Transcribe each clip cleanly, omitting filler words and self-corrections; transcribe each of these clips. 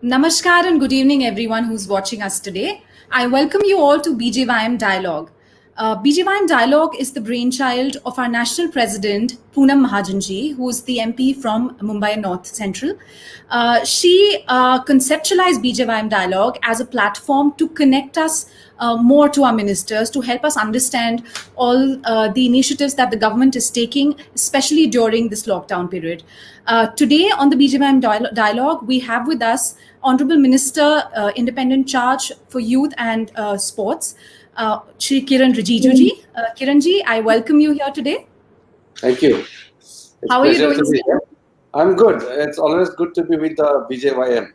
Namaskar and good evening, everyone who's watching us today. I welcome you all to BJYM Dialogue. BJYM Dialogue is the brainchild of our national president, Poonam Mahajanji, who's the MP from Mumbai North Central. She conceptualized BJYM Dialogue as a platform to connect us more to our ministers, to help us understand all the initiatives that the government is taking, especially during this lockdown period. Today on the BJYM Dialogue, we have with us Honorable Minister, Independent Charge for Youth and Sports, Shri Kiren Rijiju ji. Kiran ji, I welcome you here today. Thank you. It's How are you pleasure doing, to be sir? here. I'm good. It's always good to be with BJYM.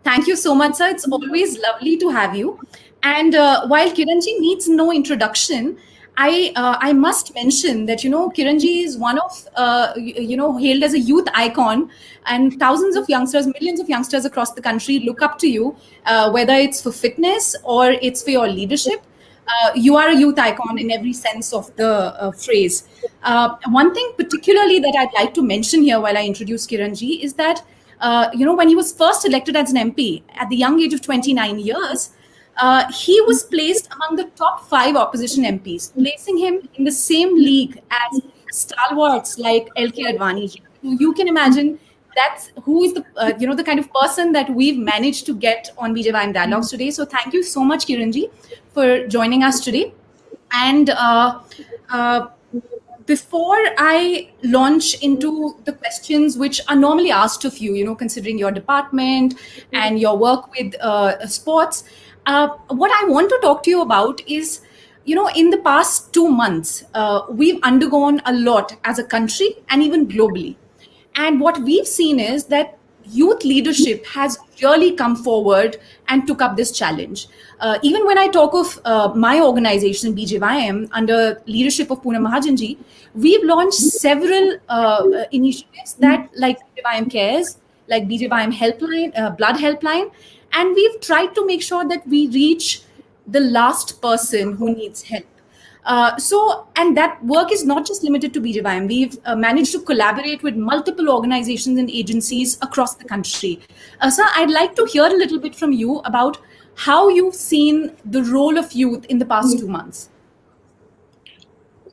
Thank you so much, sir. It's always lovely to have you. And while Kiranji needs no introduction, I must mention that Kiranji is one of hailed as a youth icon, and thousands of youngsters, millions of youngsters across the country look up to you, whether it's for fitness or it's for your leadership. You are a youth icon in every sense of the phrase. One thing particularly that I'd like to mention here while I introduce Kiranji is that when he was first elected as an MP at the young age of 29 years, he was placed among the top 5 opposition MPs, placing him in the same league as stalwarts like L.K. Advani ji. So you can imagine that's who is the kind of person that we've managed to get on BJYM Dialogues today. So thank you so much, Kiranji, for joining us today. And uh, before I launch into the questions which are normally asked of you, considering your department and your work with sports, what I want to talk to you about is, in the past 2 months, we've undergone a lot as a country and even globally. And what we've seen is that youth leadership has really come forward and took up this challenge. Even when I talk of my organization, BJYM, under leadership of Poonam Mahajanji, we've launched several initiatives that, like BJYM Cares, like BJYM Helpline, Blood Helpline, and we've tried to make sure that we reach the last person who needs help. And that work is not just limited to BJYM. We've managed to collaborate with multiple organizations and agencies across the country. Sir, I'd like to hear a little bit from you about how you've seen the role of youth in the past 2 months.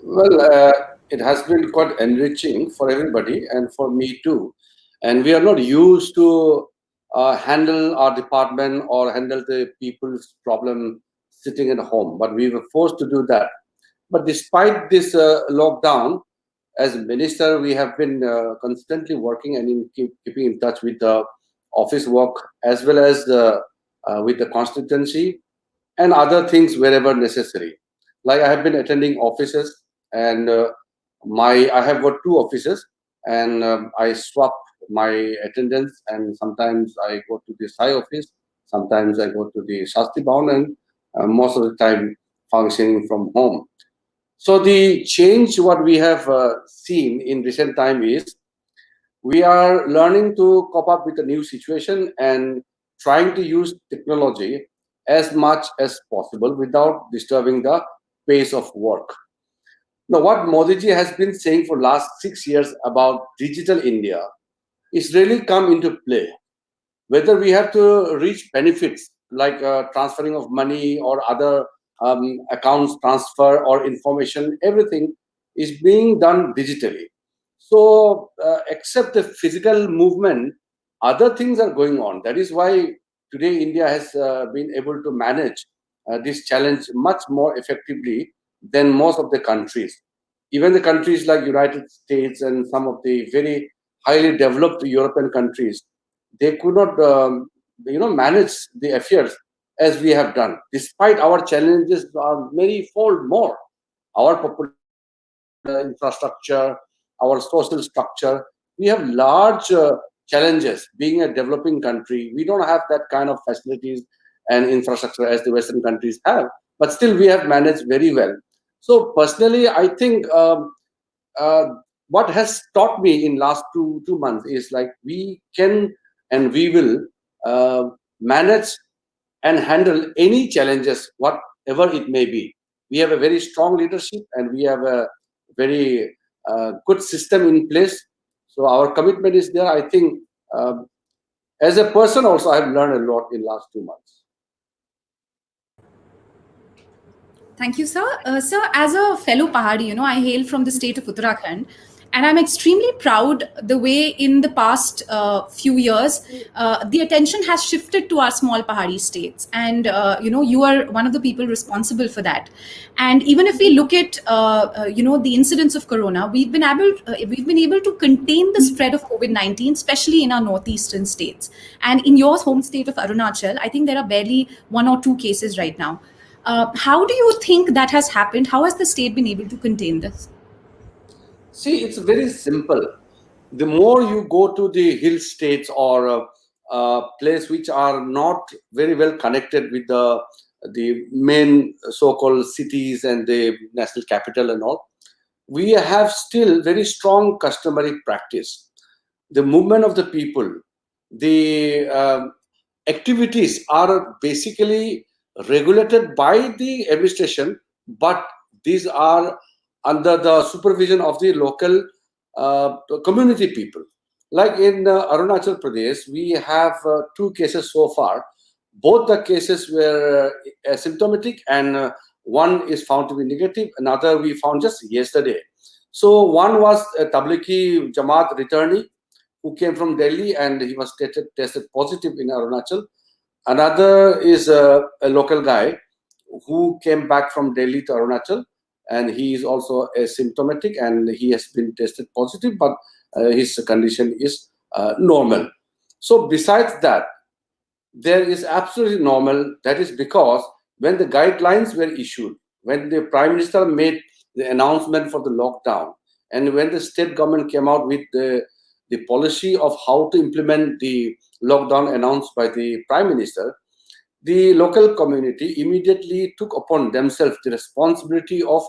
Well, it has been quite enriching for everybody and for me too. And we are not used to handle our department or handle the people's problem sitting at home, but we were forced to do that. But despite this lockdown, as minister, we have been constantly working and keeping in touch with the office work as well as with the constituency and other things wherever necessary. Like I have been attending offices, and I have got 2 offices, and I swap my attendance, and sometimes I go to the Sai office, sometimes I go to the Shasti Bhavan, and most of the time functioning from home. So the change what we have seen in recent time is we are learning to cope up with the new situation and trying to use technology as much as possible without disturbing the pace of work. Now, what Modi ji has been saying for last 6 years about digital India is really come into play. Whether we have to reach benefits like transferring of money or other accounts transfer or information, everything is being done digitally. So, except the physical movement, other things are going on. That is why today India has been able to manage this challenge much more effectively than most of the countries. Even the countries like United States and some of the very highly developed European countries, they could not, manage the affairs as we have done. Despite our challenges are many fold more. Our population, infrastructure, our social structure. We have large challenges. Being a developing country, we don't have that kind of facilities and infrastructure as the Western countries have. But still, we have managed very well. So personally, I think uh, what has taught me in last two months is like we can and we will manage and handle any challenges, whatever it may be. We have a very strong leadership and we have a very good system in place. So our commitment is there. I think As a person also, I have learned a lot in last 2 months. Thank you, sir. Sir, as a fellow Pahadi, I hail from the state of Uttarakhand, and I'm extremely proud the way in the past few years the attention has shifted to our small Pahadi states, and you are one of the people responsible for that. And even if we look at the incidence of corona, we've been able to contain the spread of COVID-19, especially in our northeastern states. And in your home state of Arunachal, I think there are barely 1 or 2 cases right now. How do you think that has happened? How has the state been able to contain this? See, it's very simple. The more you go to the hill states or place which are not very well connected with the main so-called cities and the national capital and all, we have still very strong customary practice. The movement of the people, the activities are basically regulated by the administration, but these are under the supervision of the local community people. Like in Arunachal Pradesh, we have 2 cases so far. Both the cases were asymptomatic, and one is found to be negative. Another we found just yesterday. So one was a Tablighi Jamaat returnee who came from Delhi, and he was tested positive in Arunachal. Another is a local guy who came back from Delhi to Arunachal, and he is also asymptomatic, and he has been tested positive, but his condition is normal. So besides that, there is absolutely normal. That is because when the guidelines were issued, when the Prime Minister made the announcement for the lockdown, and when the state government came out with the policy of how to implement the lockdown announced by the Prime Minister, the local community immediately took upon themselves the responsibility of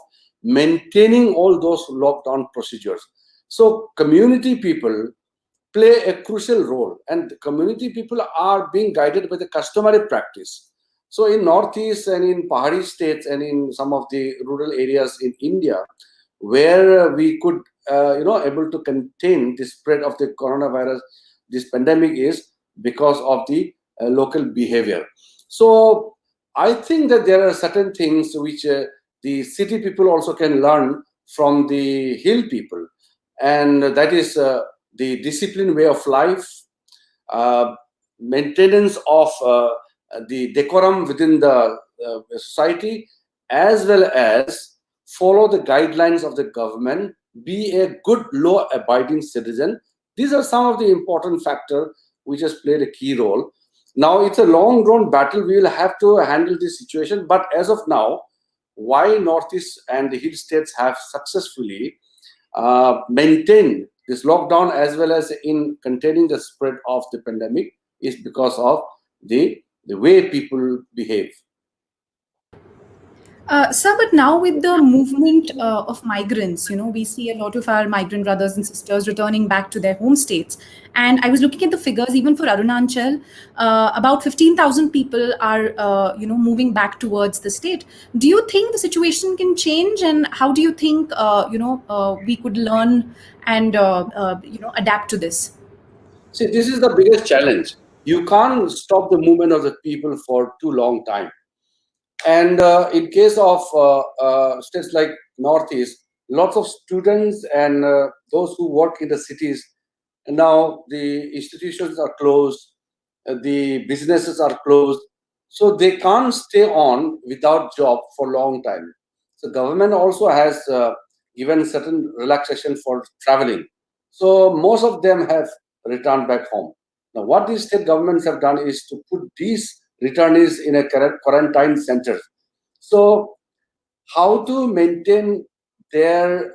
maintaining all those lockdown procedures. So community people play a crucial role, and community people are being guided by the customary practice. So in Northeast and in Pahari states and in some of the rural areas in India, where we could able to contain the spread of the coronavirus, this pandemic, is because of the local behavior. So I think that there are certain things which the city people also can learn from the hill people, and that is the disciplined way of life, maintenance of the decorum within the society, as well as follow the guidelines of the government, be a good law-abiding citizen. These are some of the important factors which has played a key role. Now, it's a long-drawn battle. We will have to handle this situation. But as of now, why Northeast and the hill states have successfully maintained this lockdown as well as in containing the spread of the pandemic is because of the way people behave. Sir, but now with the movement of migrants, we see a lot of our migrant brothers and sisters returning back to their home states. And I was looking at the figures, even for Arunachal, about 15,000 people are, moving back towards the state. Do you think the situation can change? And how do you think, we could learn and, adapt to this? See, this is the biggest challenge. You can't stop the movement of the people for too long time. And in case of states like Northeast, lots of students and those who work in the cities, and now the institutions are closed, the businesses are closed, so they can't stay on without job for long time. So government also has given certain relaxation for traveling. So most of them have returned back home. Now, what these state governments have done is to put these returnees in a quarantine center. So how to maintain their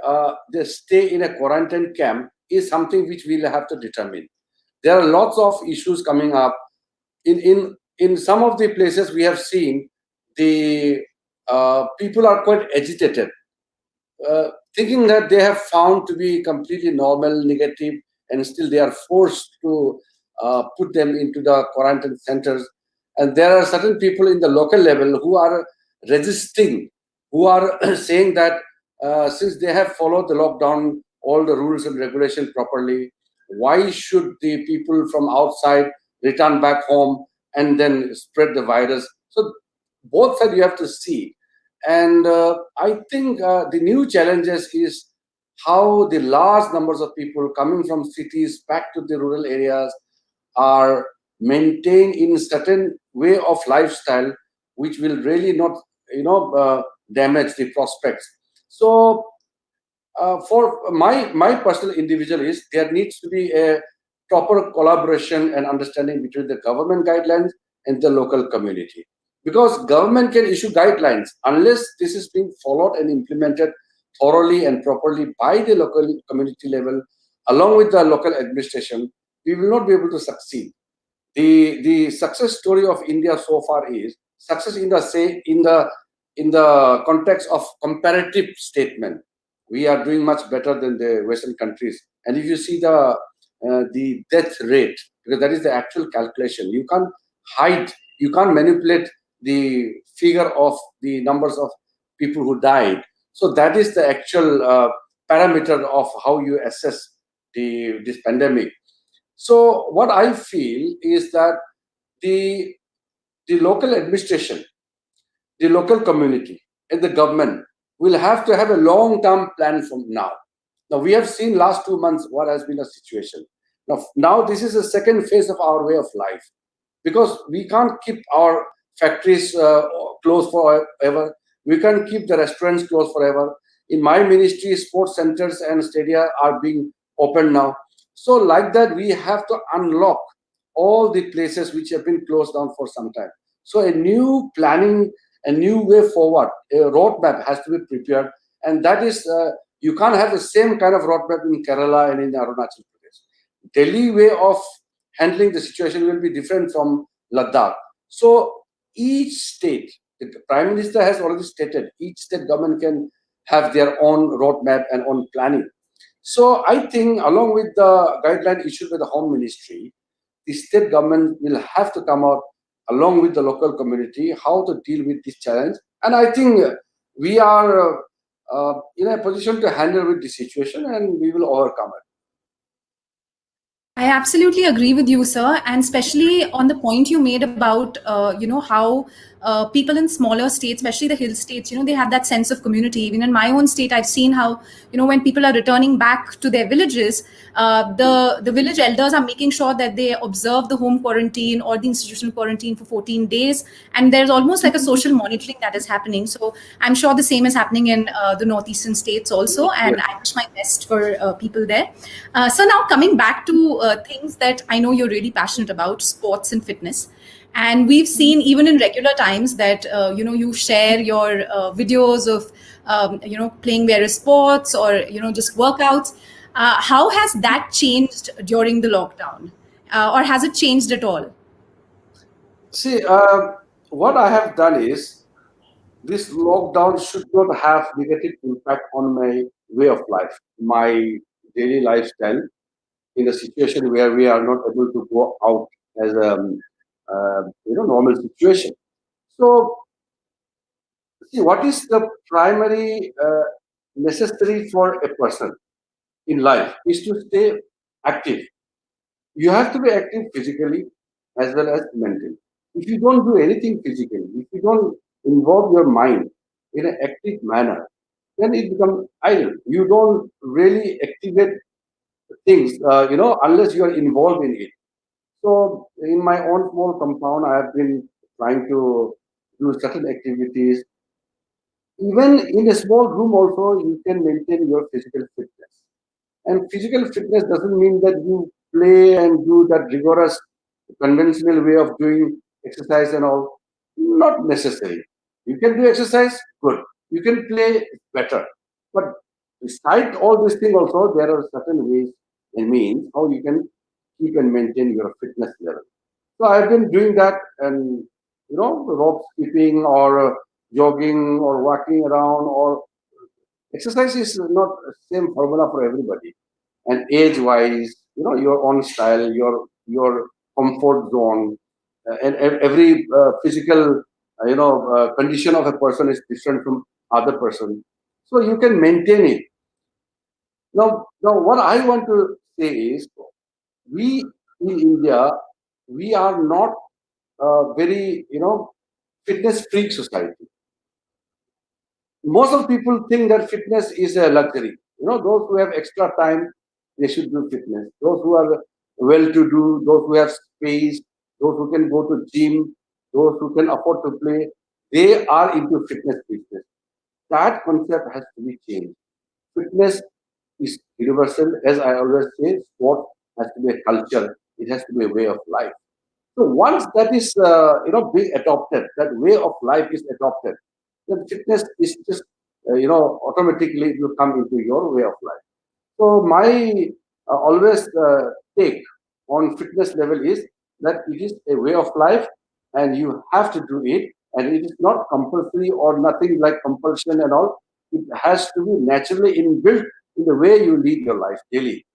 stay in a quarantine camp is something which we'll have to determine. There are lots of issues coming up. In some of the places we have seen, the people are quite agitated, thinking that they have found to be completely normal, negative, and still they are forced to put them into the quarantine centers. And there are certain people in the local level who are resisting, who are saying that since they have followed the lockdown, all the rules and regulation properly, why should the people from outside, return back home and then spread the virus. So both sides you have to see. And I think the new challenges is how the large numbers of people coming from cities back to the rural areas are maintained in certain way of lifestyle, which will really not, damage the prospects. So for my personal individual is there needs to be a proper collaboration and understanding between the government guidelines and the local community, because government can issue guidelines unless this is being followed and implemented thoroughly and properly by the local community level along with the local administration. We will not be able to succeed. The success story of India so far is success in the say in the context of comparative statement. We are doing much better than the Western countries. And if you see the death rate, because that is the actual calculation, you can't hide, you can't manipulate the figure of the numbers of people who died. So that is the actual parameter of how you assess this pandemic. So what I feel is that the the local administration, the local community, and the government will have to have a long-term plan from now. Now we have seen last 2 months what has been the situation. Now this is the second phase of our way of life, because we can't keep our factories closed forever. We can't keep the restaurants closed forever. In my ministry, sports centers and stadia are being opened now. So like that, we have to unlock all the places which have been closed down for some time. So a new planning, a new way forward, a roadmap has to be prepared. And that is, you can't have the same kind of roadmap in Kerala and in Arunachal Pradesh. Delhi way of handling the situation will be different from Ladakh. So each state, the Prime Minister has already stated, each state government can have their own roadmap and own planning. So I think along with the guideline issued by the Home Ministry, the state government will have to come out along with the local community how to deal with this challenge. And I think we are in a position to handle with the situation and we will overcome it. I absolutely agree with you, sir, and especially on the point you made about how people in smaller states, especially the hill states, they have that sense of community. Even in my own state, I've seen how when people are returning back to their villages, the village elders are making sure that they observe the home quarantine or the institutional quarantine for 14 days, and there's almost like a social monitoring that is happening. So I'm sure the same is happening in the northeastern states also, and Yes. I wish my best for people there. So now coming back to things that I know you're really passionate about, sports and fitness. And we've seen even in regular times that you share your videos of playing various sports or just workouts. How has that changed during the lockdown, or has it changed at all? See, what I have done is this lockdown should not have negative impact on my way of life, my daily lifestyle, in a situation where we are not able to go out as a normal situation. So see, what is the primary necessary for a person in life is to stay active. You have to be active physically as well as mentally. If you don't do anything physically, if you don't involve your mind in an active manner, then it becomes idle. You don't really activate things, unless you are involved in it. So, in my own small compound, I have been trying to do certain activities. Even in a small room, also, you can maintain your physical fitness. And physical fitness doesn't mean that you play and do that rigorous conventional way of doing exercise and all. Not necessary. You can do exercise, good. You can play, better. But beside all these things also, there are certain ways and means how you can keep and maintain your fitness level. So I've been doing that, and rope skipping or jogging or walking around or exercise is not the same formula for everybody. And age wise, your own style, your comfort zone, and every physical condition of a person is different from other person, so you can maintain it. Now what I want to say is, we in India we are not a very, fitness freak society. Most of people think that fitness is a luxury. Those who have extra time, they should do fitness. Those who are well-to-do, those who have space, those who can go to gym, those who can afford to play, they are into fitness business. That concept has to be changed. Fitness is universal. As I always say, sport has to be a culture. It has to be a way of life. So once that is, being adopted, that way of life is adopted, then fitness is just, automatically it will come into your way of life. So my always take on fitness level is that it is a way of life, and you have to do it, and it is not compulsory or nothing like compulsion and all. It has to be naturally inbuilt in the way you lead your life daily.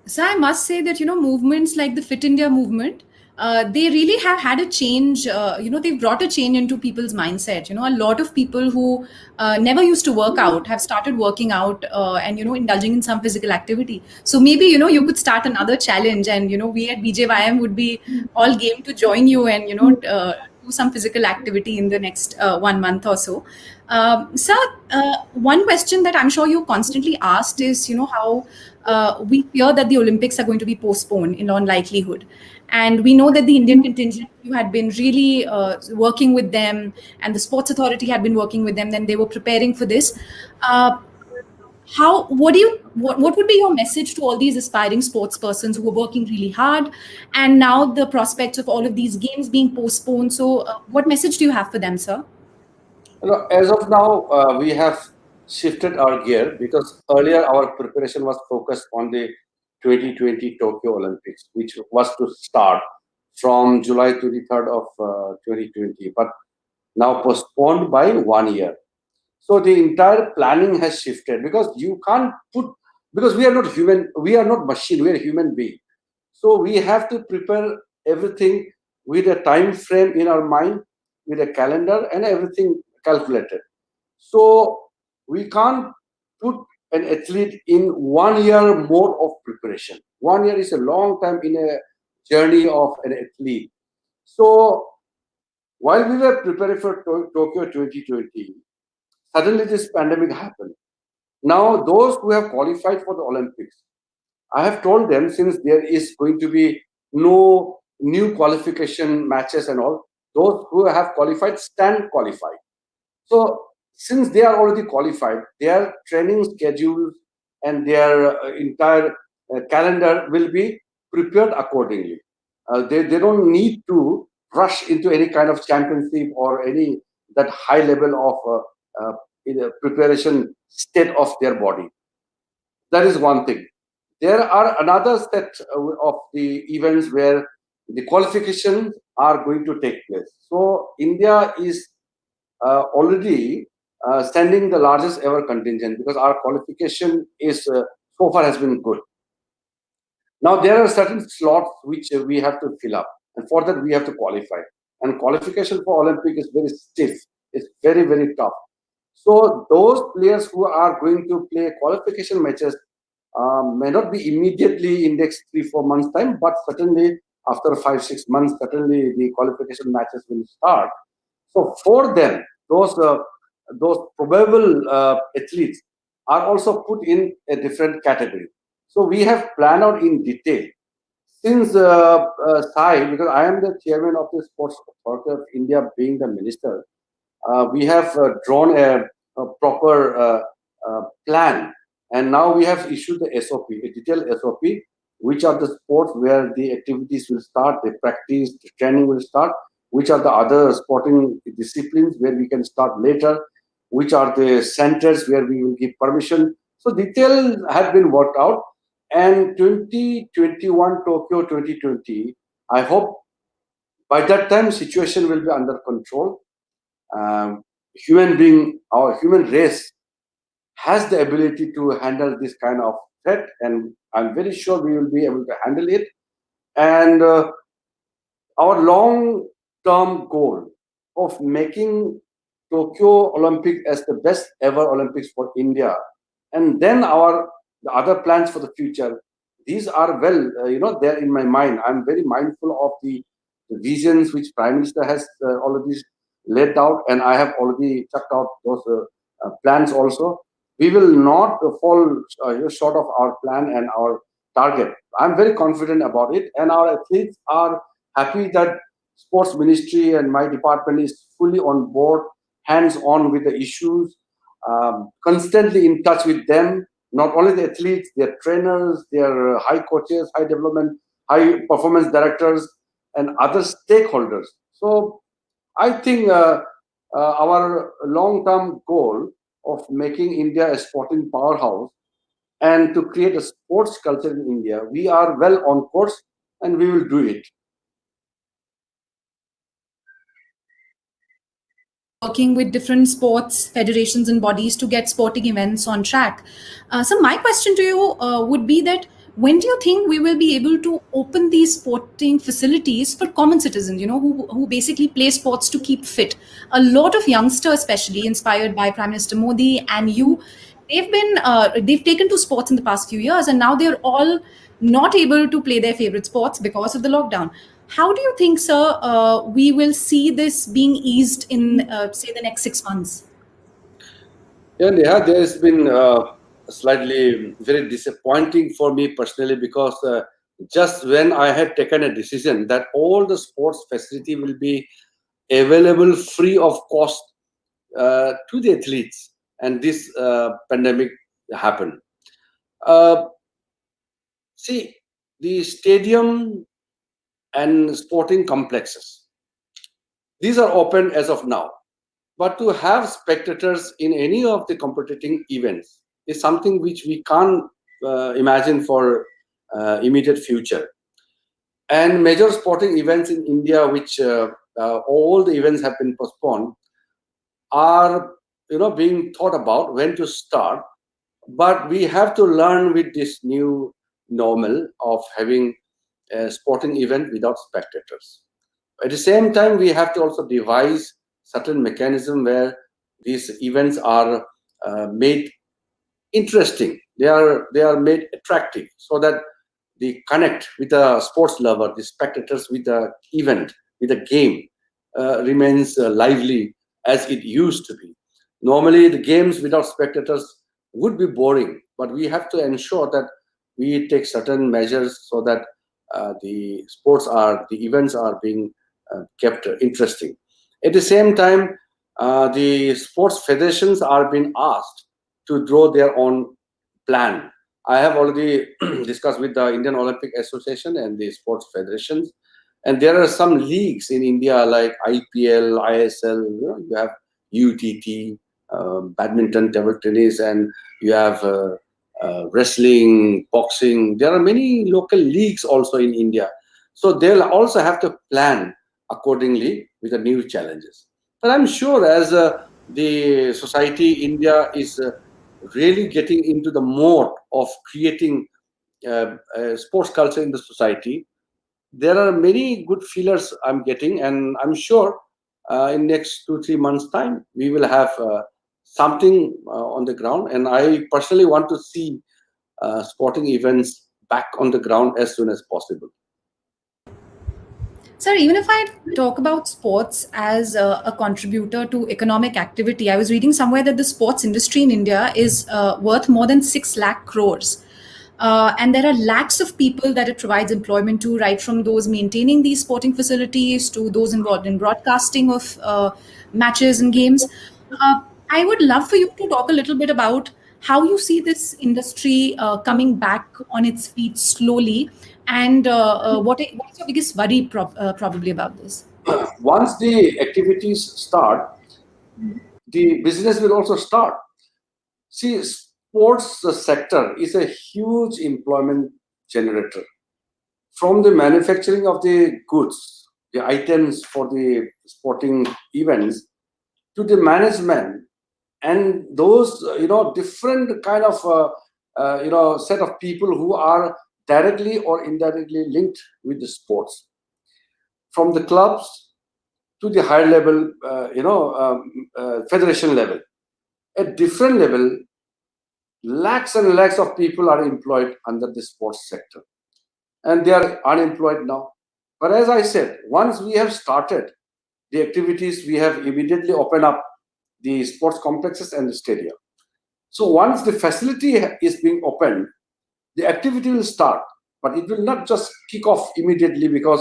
So I must say that movements like the Fit India movement, they really have had a change. They've brought a change into people's mindset. A lot of people who never used to work out have started working out and indulging in some physical activity. So maybe you could start another challenge, and we at BJYM would be all game to join you and do some physical activity in the next 1 month or so. Sir, one question that I'm sure you constantly asked is, how we fear that the Olympics are going to be postponed in all likelihood. And we know that the Indian contingent, you had been really working with them, and the sports authority had been working with them, then they were preparing for this. Uh, what would be your message to all these aspiring sports persons who are working really hard, and now the prospects of all of these games being postponed? So, what message do you have for them, sir? As of now, we have shifted our gear because earlier our preparation was focused on the 2020 Tokyo Olympics, which was to start from July 23rd of 2020, but now postponed by 1 year. So the entire planning has shifted because you can't put, because we are not human, we are not machine, we are human being. So we have to prepare everything with a time frame in our mind, with a calendar and everything calculated. So we can't put an athlete in 1 year mode of preparation. 1 year is a long time in a journey of an athlete. So while we were preparing for Tokyo 2020, suddenly this pandemic happened. Now, those who have qualified for the Olympics, I have told them, since there is going to be no new qualification matches and all, those who have qualified stand qualified. So, since they are already qualified, their training schedules and their entire calendar will be prepared accordingly. They don't need to rush into any kind of championship or any that high level of preparation state of their body. That is one thing. There are another set of the events where the qualifications are going to take place. So India is already sending the largest ever contingent because our qualification is so far has been good. Now there are certain slots which we have to fill up, and for that we have to qualify. And qualification for Olympic is very stiff. It's very very tough. So those players who are going to play qualification matches may not be immediately in next 3-4 months time, but certainly after 5-6 months, certainly the qualification matches will start. So for them, those probable athletes are also put in a different category. So we have planned out in detail. Since Sai, because I am the chairman of the Sports Authority of India, being the minister, we have drawn a proper plan, and now we have issued the SOP, a detailed SOP, which are the sports where the activities will start, the practice, the training will start, which are the other sporting disciplines where we can start later, which are the centers where we will give permission. So details have been worked out, and 2021 Tokyo 2020, I hope by that time situation will be under control. Human being, our human race has the ability to handle this kind of threat, and I'm very sure we will be able to handle it. And our long-term goal of making Tokyo Olympic as the best ever Olympics for India, and then the other plans for the future, these are there in my mind. I'm very mindful of the visions which Prime Minister has already laid out, and I have already checked out those plans also. We will not fall short of our plan and our target. I'm very confident about it, and our athletes are happy that Sports Ministry and my department is fully on board, hands on with the issues, constantly in touch with them, not only the athletes, their trainers, their high coaches, high development, high performance directors, and other stakeholders. So I think our long-term goal of making India a sporting powerhouse and to create a sports culture in India, we are well on course, and we will do it. Working with different sports federations and bodies to get sporting events on track. So my question to you would be that when do you think we will be able to open these sporting facilities for common citizens, who basically play sports to keep fit? A lot of youngsters, especially inspired by Prime Minister Modi and you, they've taken to sports in the past few years, and now they're all not able to play their favorite sports because of the lockdown. How do you think, sir, we will see this being eased in, say, the next 6 months? Yeah, Neha, there has been slightly very disappointing for me personally, because just when I had taken a decision that all the sports facility will be available free of cost to the athletes, and this pandemic happened. Uh, See, the stadium and sporting complexes, these are open as of now. But to have spectators in any of the competing events is something which we can't imagine for immediate future. And major sporting events in India, which all the events have been postponed, are being thought about when to start. But we have to learn with this new normal of having a sporting event without spectators. At the same time, we have to also devise certain mechanism where these events are made interesting. They are made attractive, so that the connect with the sports lover, the spectators with the event, with the game, remains lively as it used to be. Normally, the games without spectators would be boring, but we have to ensure that we take certain measures so that the events are being kept interesting. At the same time, the sports federations are being asked to draw their own plan. I have already discussed with the Indian Olympic Association and the sports federations, and there are some leagues in India like IPL, ISL. You have UTT, badminton, table tennis, and you have wrestling, boxing. There are many local leagues also in India, so they'll also have to plan accordingly with the new challenges. But I'm sure as the society, India is really getting into the mode of creating sports culture in the society. There are many good feelers I'm getting, and I'm sure in next 2-3 months time we will have something on the ground. And I personally want to see sporting events back on the ground as soon as possible. Sir, even if I talk about sports as a contributor to economic activity, I was reading somewhere that the sports industry in India is worth more than 6 lakh crores. And there are lakhs of people that it provides employment to, right from those maintaining these sporting facilities to those involved in broadcasting of matches and games. I would love for you to talk a little bit about how you see this industry coming back on its feet slowly, and what is your biggest worry probably about this? Once the activities start, the business will also start. See, sports sector is a huge employment generator. From the manufacturing of the goods, the items for the sporting events, to the management, and those different kind of set of people who are directly or indirectly linked with the sports, from the clubs to the higher level federation level. At different level, lakhs and lakhs of people are employed under the sports sector, and they are unemployed now. But as I said, once we have started the activities, we have immediately opened up the sports complexes and the stadium. So once the facility is being opened, the activity will start, but it will not just kick off immediately, because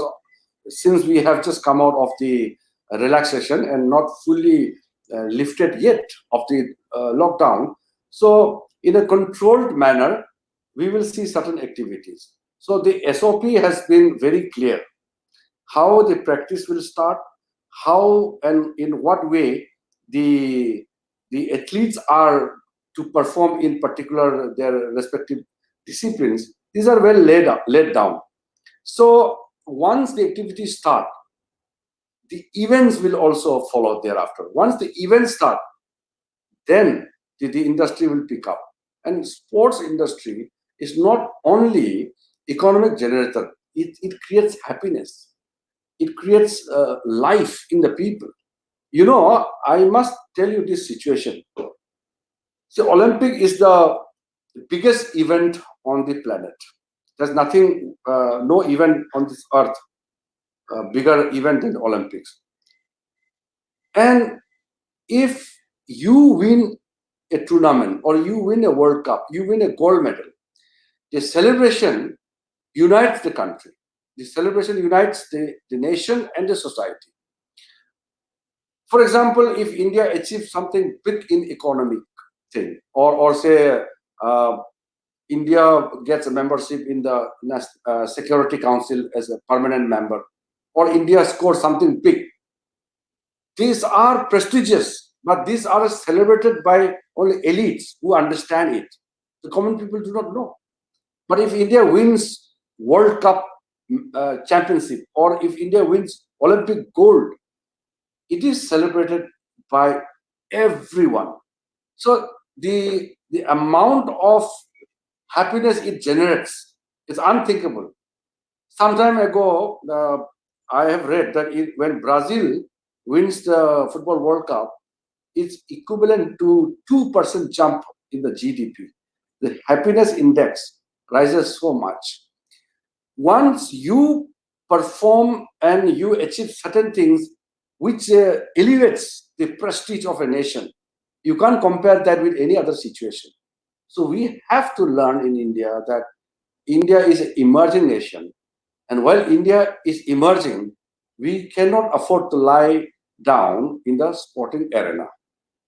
since we have just come out of the relaxation and not fully lifted yet of the lockdown. So in a controlled manner, we will see certain activities. So the SOP has been very clear how the practice will start, how and in what way the athletes are to perform in particular their respective disciplines. These are well laid down. So once the activities start, the events will also follow thereafter. Once the events start, then the industry will pick up. And sports industry is not only economic generator, it creates happiness. It creates life in the people. You know, I must tell you this situation. So Olympic is the biggest event on the planet. There's nothing, no event on this earth, bigger event than the Olympics. And if you win a tournament or you win a World Cup, you win a gold medal, the celebration unites the country. The celebration unites the nation and the society. For example, if India achieves something big in economic thing, or say India gets a membership in the Security Council as a permanent member, or India scores something big, these are prestigious, but these are celebrated by only elites who understand it. The common people do not know. But if India wins World Cup championship, or if India wins Olympic gold, it is celebrated by everyone. So the amount of happiness it generates is unthinkable. Some time ago, I have read that when Brazil wins the Football World Cup, it's equivalent to 2% jump in the GDP. The happiness index rises so much. Once you perform and you achieve certain things which elevates the prestige of a nation, you can't compare that with any other situation. So we have to learn in India that India is an emerging nation. And while India is emerging, we cannot afford to lie down in the sporting arena.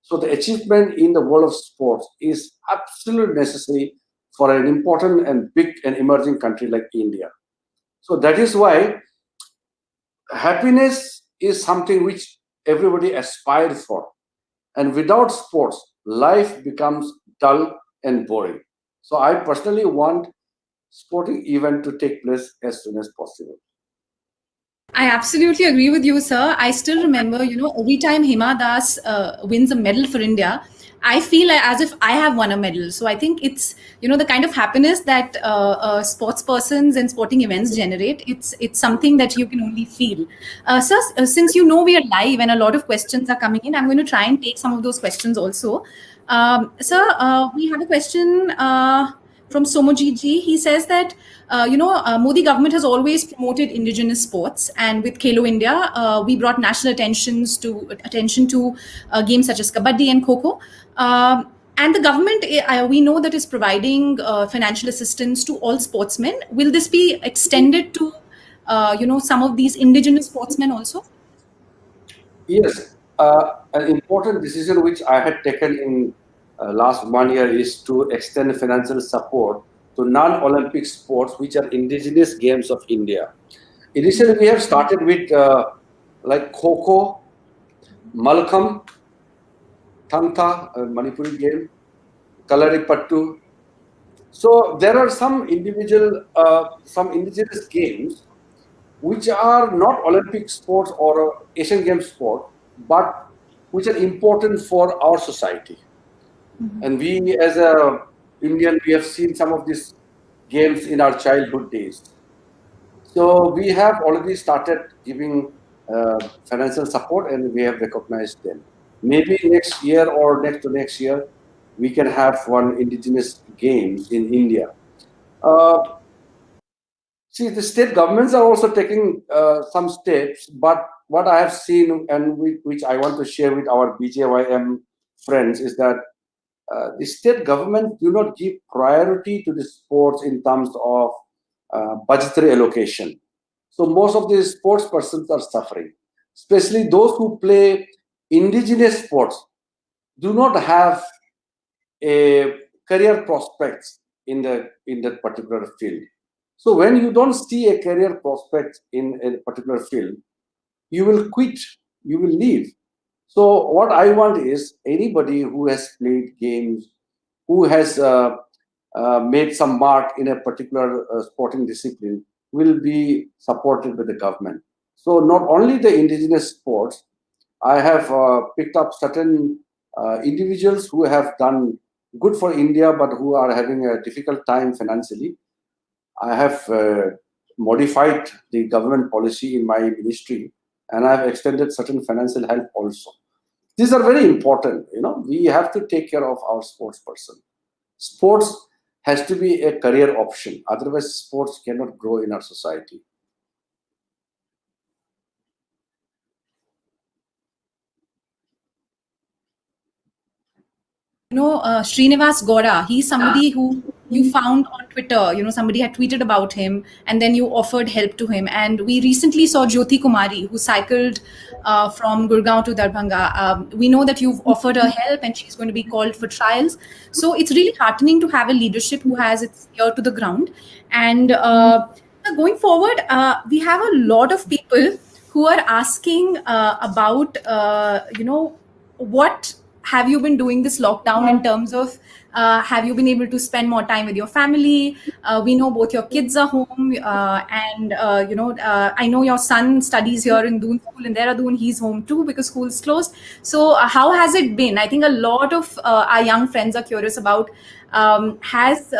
So the achievement in the world of sports is absolutely necessary for an important and big and emerging country like India. So that is why happiness is something which everybody aspires for. And without sports, life becomes dull and boring. So I personally want sporting event to take place as soon as possible. I absolutely agree with you, sir. I still remember, every time Hima Das wins a medal for India, I feel as if I have won a medal. So I think it's, the kind of happiness that sports persons and sporting events generate. It's something that you can only feel. Sir, since we are live and a lot of questions are coming in, I'm going to try and take some of those questions also. Sir, we have a question from Somoji ji. He says that Modi government has always promoted indigenous sports, and with Khelo India, we brought national attention to games such as kabaddi and kho-kho. And the government, we know that is providing financial assistance to all sportsmen. Will this be extended to, some of these indigenous sportsmen also? Yes, an important decision which I had taken in last 1 year is to extend financial support to non-Olympic sports which are indigenous games of India. Initially, we have started with like Kho-Kho, Malkham, Tantha, a Manipuri game, Kalaripattu. So there are some indigenous games which are not Olympic sports or Asian Games sport, but which are important for our society. And we, as a Indian, we have seen some of these games in our childhood days. So we have already started giving financial support, and we have recognized them. Maybe next year or next to next year, we can have one indigenous games in India. See, the state governments are also taking some steps, but what I have seen and which I want to share with our BJYM friends is that the state government do not give priority to the sports in terms of budgetary allocation. So most of the sports persons are suffering, especially those who play indigenous sports do not have a career prospects in that particular field. So when you don't see a career prospect in a particular field, you will quit, you will leave. So what I want is anybody who has played games, who has made some mark in a particular sporting discipline, will be supported by the government. So not only the indigenous sports, I have picked up certain individuals who have done good for India, but who are having a difficult time financially. I have modified the government policy in my ministry, and I have extended certain financial help also. These are very important. We have to take care of our sports person. Sports has to be a career option. Otherwise, sports cannot grow in our society. Srinivas Gora, he's somebody who you found on Twitter. Somebody had tweeted about him, and then you offered help to him. And we recently saw Jyoti Kumari, who cycled from Gurgaon to Darbhanga. We know that you've offered her help, and she's going to be called for trials. So it's really heartening to have a leadership who has its ear to the ground. And going forward, we have a lot of people who are asking about, what have you been doing this lockdown in terms of have you been able to spend more time with your family? We know both your kids are home, and I know your son studies here in Doon School in Dehradun. He's home too because school is closed. So how has it been? I think a lot of our young friends are curious about has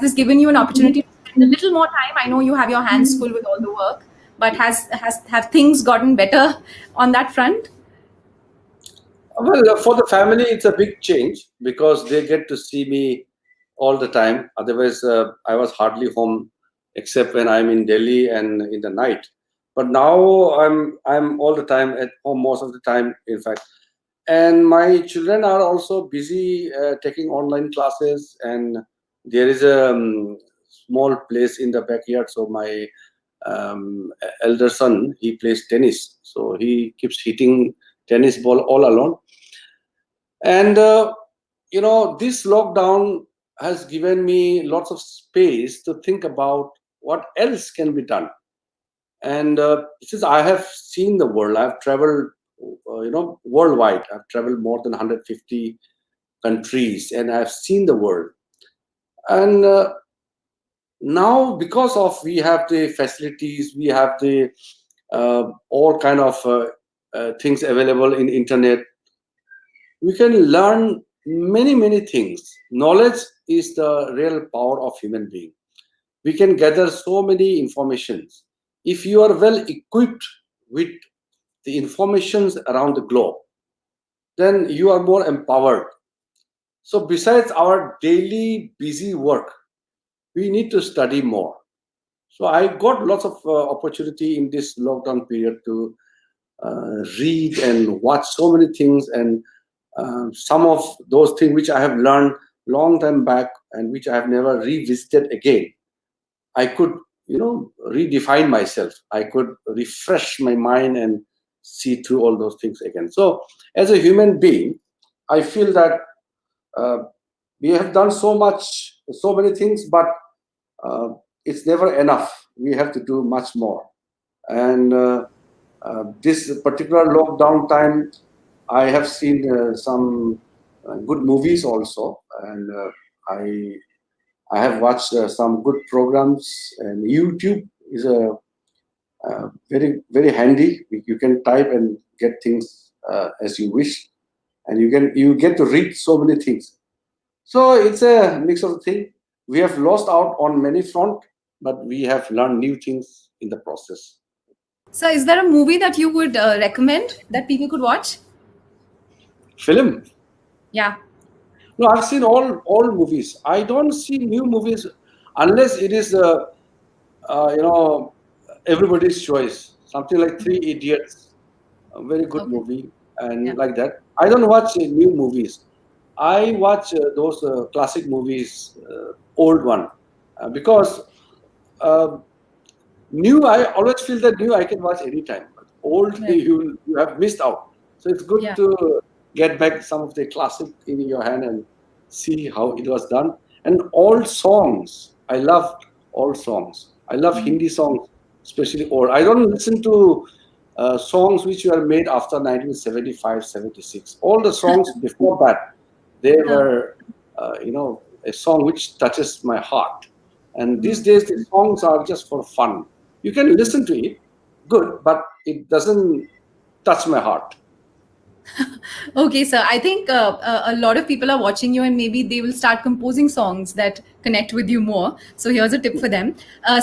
this given you an opportunity to spend a little more time? I know you have your hands full with all the work, but have things gotten better on that front? Well, for the family, it's a big change because they get to see me all the time. Otherwise, I was hardly home except when I'm in Delhi and in the night. But now I'm all the time at home, most of the time, in fact. And my children are also busy taking online classes, and there is a small place in the backyard. So my elder son, he plays tennis, so he keeps hitting tennis ball all alone. And this lockdown has given me lots of space to think about what else can be done. And since I have seen the world, I've traveled worldwide. I've traveled more than 150 countries, and I've seen the world. And now, because of we have the facilities, we have the all kind of things available in internet, we can learn many things. Knowledge is the real power of human being. We can gather so many informations. If you are well equipped with the informations around the globe, then you are more empowered. So besides our daily busy work, we need to study more. So I got lots of opportunity in this lockdown period to read and watch so many things, and some of those things which I have learned long time back and which I have never revisited again, I could redefine myself. I could refresh my mind and see through all those things again. So as a human being, I feel that we have done so many things, but it's never enough. We have to do much more. And this particular lockdown time, I have seen some good movies also, and I have watched some good programs. And YouTube is a very handy. You can type and get things as you wish, and you get to read so many things. So it's a mix of things. We have lost out on many fronts, but we have learned new things in the process. So, is there a movie that you would recommend that people could watch? Film. Yeah. No, I've seen all movies. I don't see new movies unless it is you know, everybody's choice. Something like Three Idiots, a very good Okay. movie, and Yeah. like that. I don't watch new movies. I watch those classic movies, old one, because uh, new. I always feel that new I can watch anytime, but old Right. you have missed out. So it's good Yeah. to get back some of the classic in your hand and see how it was done. And all songs, I love all songs. I love Mhm. Hindi songs, especially old. I don't listen to songs which were made after 1975, 76. All the songs before that, they Huh. were, a song which touches my heart. And these Mhm. days, the songs are just for fun. You can listen to it, good, but it doesn't touch my heart. Okay, sir. I think a lot of people are watching you, and maybe they will start composing songs that connect with you more. So here's a tip for them.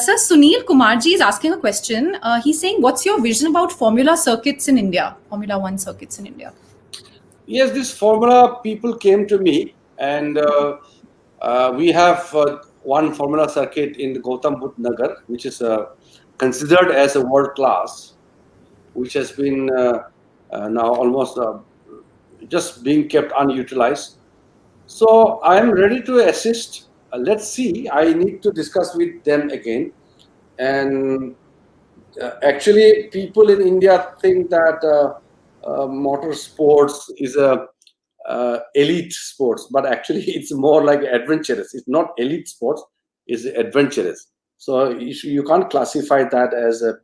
Sir, Sunil Kumarji is asking a question. He's saying, "What's your vision about Formula circuits in India? Formula One circuits in India?" Yes, this formula people came to me, and we have one formula circuit in Gautam Buddha Nagar, which is considered as a world class, which has been now almost just being kept unutilized. So I am ready to assist. Let's see. I need to discuss with them again. And actually, people in India think that motor sports is a elite sports, but actually, it's more like adventurous. It's not elite sports; it's adventurous. So you can't classify that as a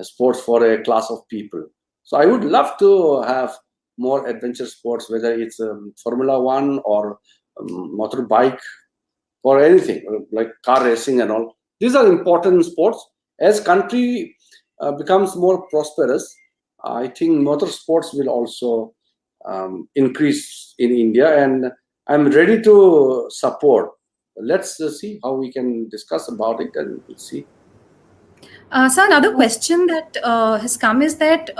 sport for a class of people. So I would love to have more adventure sports, whether it's Formula One or motorbike or anything like car racing and all. These are important sports. As country becomes more prosperous, I think motorsports will also increase in India, and I'm ready to support. Let's see how we can discuss about it, and we'll see. So another question that has come is that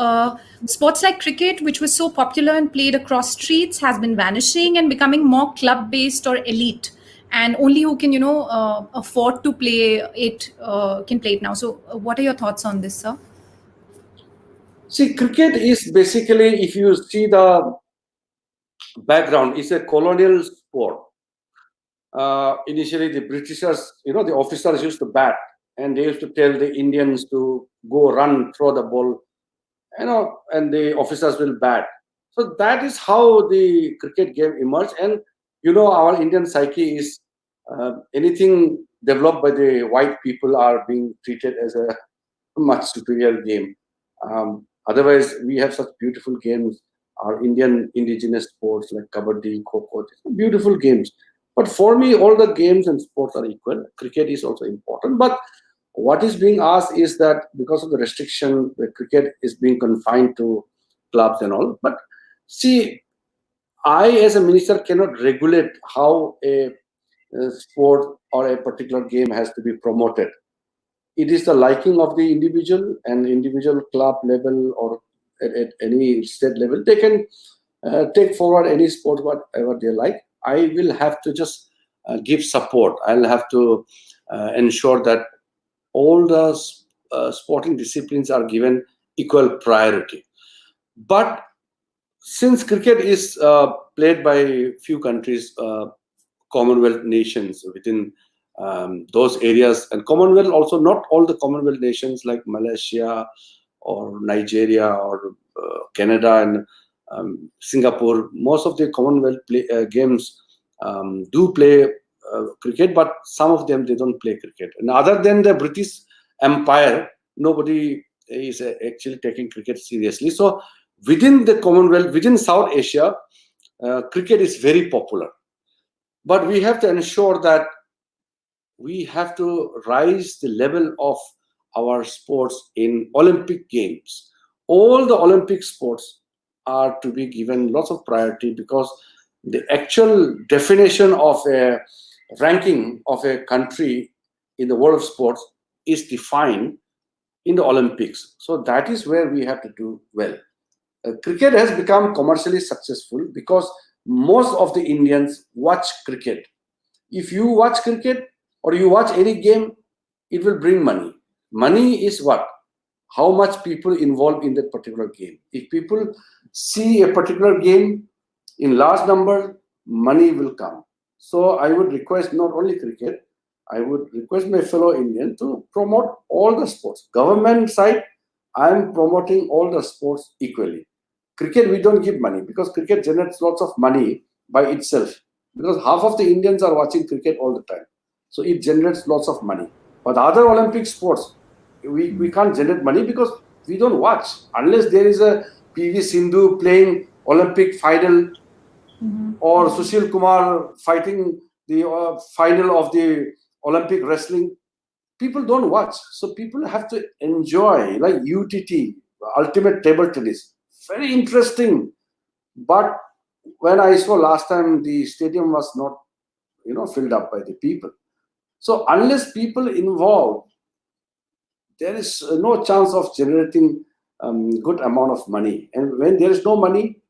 sports like cricket, which was so popular and played across streets, has been vanishing and becoming more club-based or elite, and only who can, afford to play it can play it now. So, what are your thoughts on this, sir? See, cricket is basically, if you see the background, it's a colonial sport. Initially, the Britishers, the officers used to bat, and they used to tell the Indians to go run, throw the ball, and the officers will bat. So that is how the cricket game emerged. And our Indian psyche is anything developed by the white people are being treated as a much superior game. Otherwise, we have such beautiful games. Our Indian indigenous sports like kabaddi, kho-kho, these are beautiful games. But for me, all the games and sports are equal. Cricket is also important. But what is being asked is that because of the restriction, the cricket is being confined to clubs and all. But see, I, as a minister, cannot regulate how a sport or a particular game has to be promoted. It is the liking of the individual, and individual club level or at any state level, they can take forward any sport whatever they like. I will have to just give support. I'll have to ensure that all the sporting disciplines are given equal priority. But since cricket is played by few countries, Commonwealth nations within those areas, and Commonwealth also not all the Commonwealth nations like Malaysia or Nigeria or Canada and Singapore, most of the Commonwealth games do play cricket, but some of them they don't play cricket. And other than the British Empire, nobody is actually taking cricket seriously. So within the Commonwealth, within South Asia, cricket is very popular. But we have to ensure that we have to rise the level of our sports in Olympic Games. All the Olympic sports are to be given lots of priority because the actual definition of a ranking of a country in the world of sports is defined in the Olympics. So that is where we have to do well. Cricket has become commercially successful because most of the Indians watch cricket. If you watch cricket or you watch any game, it will bring money. Money is what? How much people involved in that particular game. If people see a particular game in large number, money will come. So I would request not only cricket, I would request my fellow Indian to promote all the sports. Government side, I am promoting all the sports equally. Cricket, we don't give money because cricket generates lots of money by itself. Because half of the Indians are watching cricket all the time. So it generates lots of money. But other Olympic sports, we can't generate money because we don't watch. Unless there is a PV Sindhu playing Olympic final or Sushil Kumar fighting the final of the Olympic wrestling, people don't watch. So people have to enjoy, like UTT, Ultimate Table Tennis. Very interesting. But when I saw last time, the stadium was not, filled up by the people. So unless people involved, there is no chance of generating good amount of money. And when there is no money,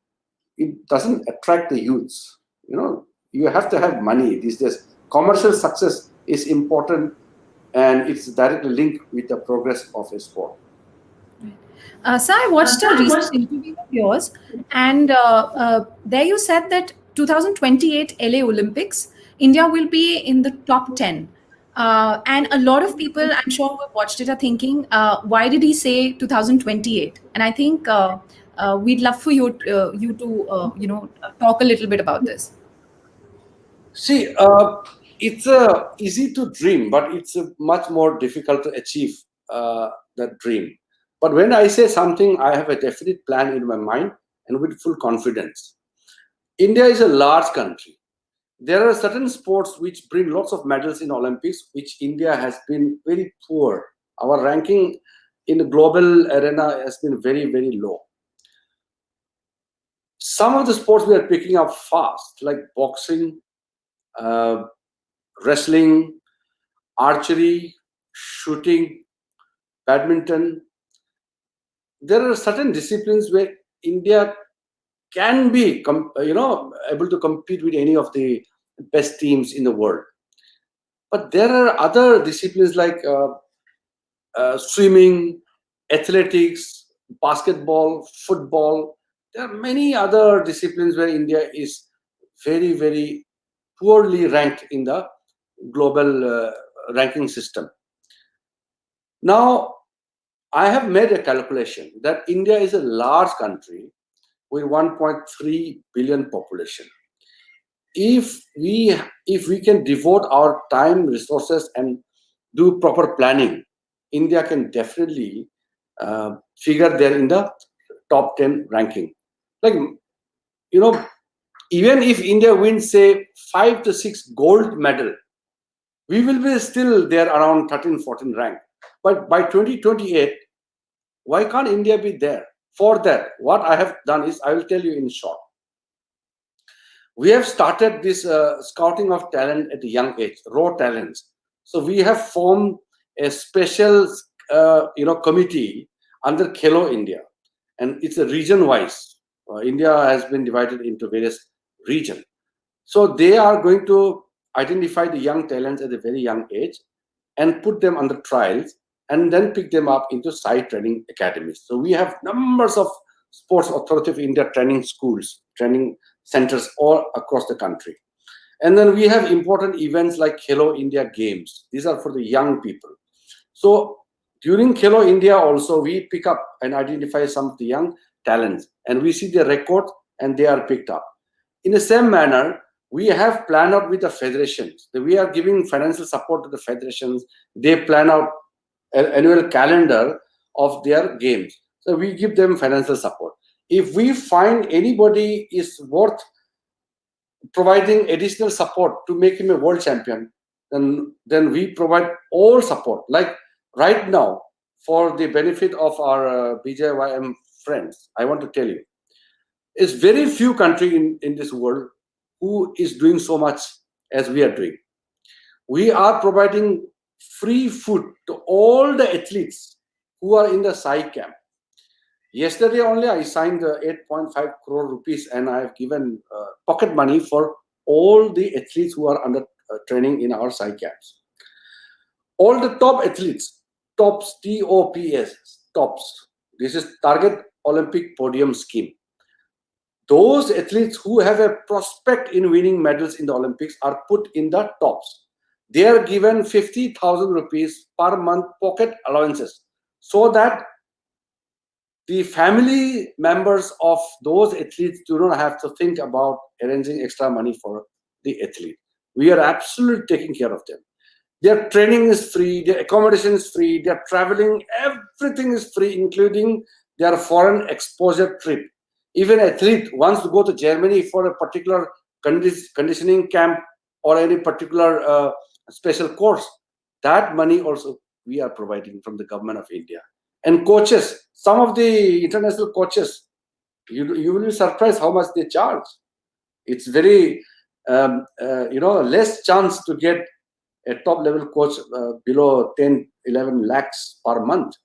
it doesn't attract the youths. You have to have money these days. Commercial success is important, and it's directly linked with the progress of a sport. So I watched a recent interview of yours, and there you said that 2028 LA Olympics, India will be in the top 10. And a lot of people, I'm sure, who have watched it are thinking, why did he say 2028? And I think we'd love for you to talk a little bit about this. See, it's easy to dream, but it's much more difficult to achieve that dream. But when I say something, I have a definite plan in my mind and with full confidence. India is a large country. There are certain sports which bring lots of medals in Olympics, which India has been very poor. Our ranking in the global arena has been very, very low. Some of the sports we are picking up fast, like boxing, wrestling, archery, shooting, badminton. There are certain disciplines where India can be, able to compete with any of the best teams in the world. But there are other disciplines like swimming, athletics, basketball, football. There are many other disciplines where India is very, very poorly ranked in the global ranking system. Now, I have made a calculation that India is a large country with 1.3 billion population. If we can devote our time, resources, and do proper planning, India can definitely figure there in the top 10 ranking. Like, even if India wins, say, 5 to 6 gold medal, we will be still there around 13, 14 rank. But by 2028, why can't India be there? For that, what I have done is, I will tell you in short. We have started this scouting of talent at a young age, raw talents. So we have formed a special, committee under Khelo India, and it's a region-wise. India has been divided into various regions. So they are going to identify the young talents at a very young age and put them under trials and then pick them up into side training academies. So we have numbers of Sports Authority of India training schools, training centers all across the country. And then we have important events like Khelo India Games. These are for the young people. So during Khelo India also, we pick up and identify some of the young talents, and we see their record and they are picked up. In the same manner, we have planned out with the federations. We are giving financial support to the federations. They plan out an annual calendar of their games. So we give them financial support. If we find anybody is worth providing additional support to make him a world champion, then we provide all support. Like right now, for the benefit of our BJYM friends, I want to tell you, it's very few country in this world who is doing so much as we are doing. We are providing free food to all the athletes who are in the Sai camp. Yesterday only I signed 8.5 crore rupees, and I have given pocket money for all the athletes who are under training in our Sai camps. All the top athletes, TOPS, TOPS, TOPS. This is Target Olympic Podium Scheme. Those athletes who have a prospect in winning medals in the Olympics are put in the TOPS. They are given 50,000 rupees per month pocket allowances, so that the family members of those athletes do not have to think about arranging extra money for the athlete. We are absolutely taking care of them. Their training is free, their accommodation is free, their traveling, everything is free, including their foreign exposure trip. Even an athlete wants to go to Germany for a particular conditioning camp or any particular special course. That money also we are providing from the government of India. And coaches, some of the international coaches, you will be surprised how much they charge. It's very less chance to get a top level coach below 10, 11 lakhs per month.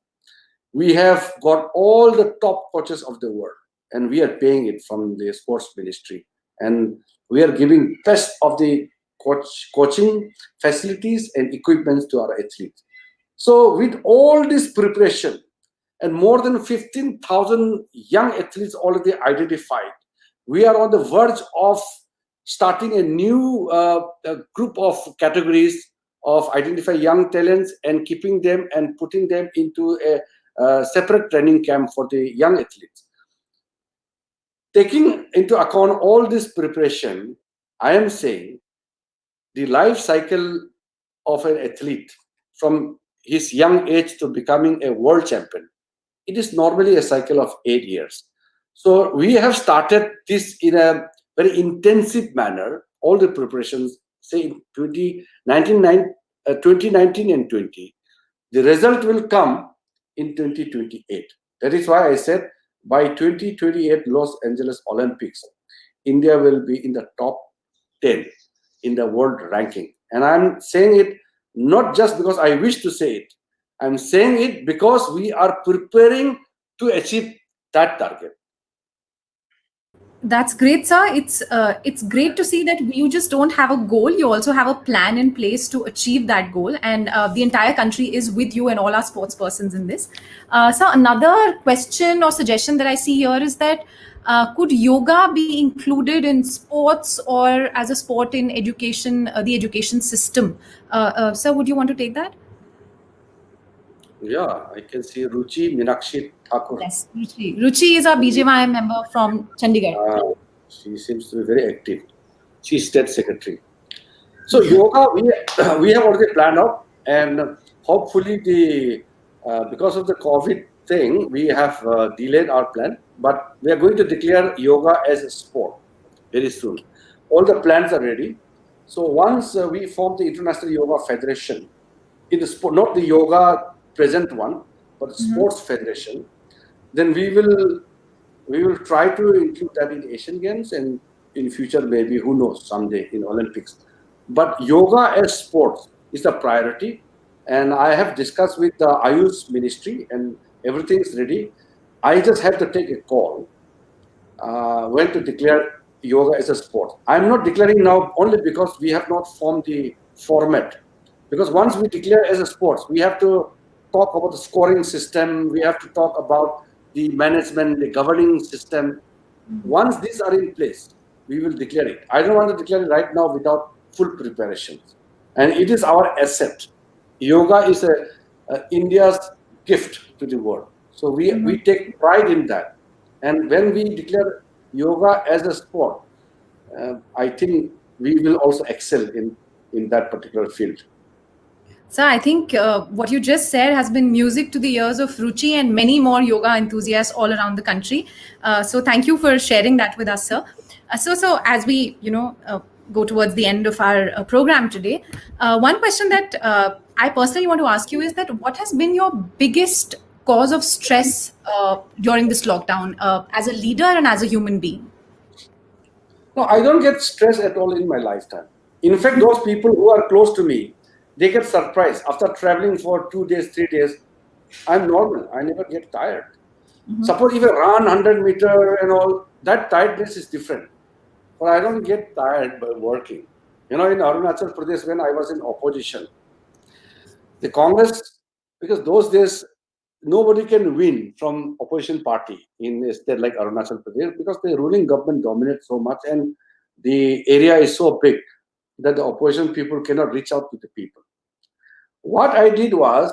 We have got all the top coaches of the world, and we are paying it from the sports ministry. And we are giving best of the coaching facilities and equipments to our athletes. So with all this preparation, and more than 15,000 young athletes already identified, we are on the verge of starting a new group of categories of identify young talents and keeping them and putting them into a separate training camp for the young athletes. Taking into account all this preparation, I am saying the life cycle of an athlete from his young age to becoming a world champion, it is normally a cycle of 8 years. So we have started this in a very intensive manner, all the preparations, say in 2019 and 20. The result will come in 2028. That is why I said by 2028 Los Angeles Olympics, India will be in the top 10 in the world ranking. And I'm saying it not just because I wish to say it. I'm saying it because we are preparing to achieve that target. That's great, sir. It's great to see that you just don't have a goal. You also have a plan in place to achieve that goal, and the entire country is with you and all our sports persons in this. So another question or suggestion that I see here is that could yoga be included in sports or as a sport in education, the education system? Sir, would you want to take that? Yeah, I can see Ruchi Minakshi Thakur. Yes, Ruchi. Ruchi is our BJYM member from Chandigarh. She seems to be very active. She's state secretary. So yoga, we have already planned out, and hopefully because of the COVID thing, we have delayed our plan. But we are going to declare yoga as a sport very soon. All the plans are ready. So once we form the International Yoga Federation, in the sport, not the yoga present one, but the sports federation, then we will try to include that in Asian Games, and in future maybe, who knows, someday in Olympics. But yoga as sports is a priority, and I have discussed with the Ayush ministry, and everything is ready. I just have to take a call when to declare yoga as a sport. I'm not declaring now only because we have not formed the format. Because once we declare as a sport, we have to talk about the scoring system, we have to talk about the management, the governing system. Once these are in place, we will declare it. I don't want to declare it right now without full preparations. And it is our asset. Yoga is India's gift to the world. So we take pride in that. And when we declare yoga as a sport, I think we will also excel in that particular field. So I think what you just said has been music to the ears of Ruchi and many more yoga enthusiasts all around the country. So thank you for sharing that with us, sir. So as we go towards the end of our program today, one question that I personally want to ask you is that what has been your biggest cause of stress during this lockdown as a leader and as a human being? No, I don't get stressed at all in my lifetime. In fact, those people who are close to me, they get surprised after traveling for 2 days, 3 days. I'm normal. I never get tired. Suppose if I run 100 meter and all, that tiredness is different. But I don't get tired by working. In Arunachal Pradesh, when I was in opposition, the Congress, because those days nobody can win from opposition party in a state like Arunachal Pradesh because the ruling government dominates so much and the area is so big that the opposition people cannot reach out to the people. What I did was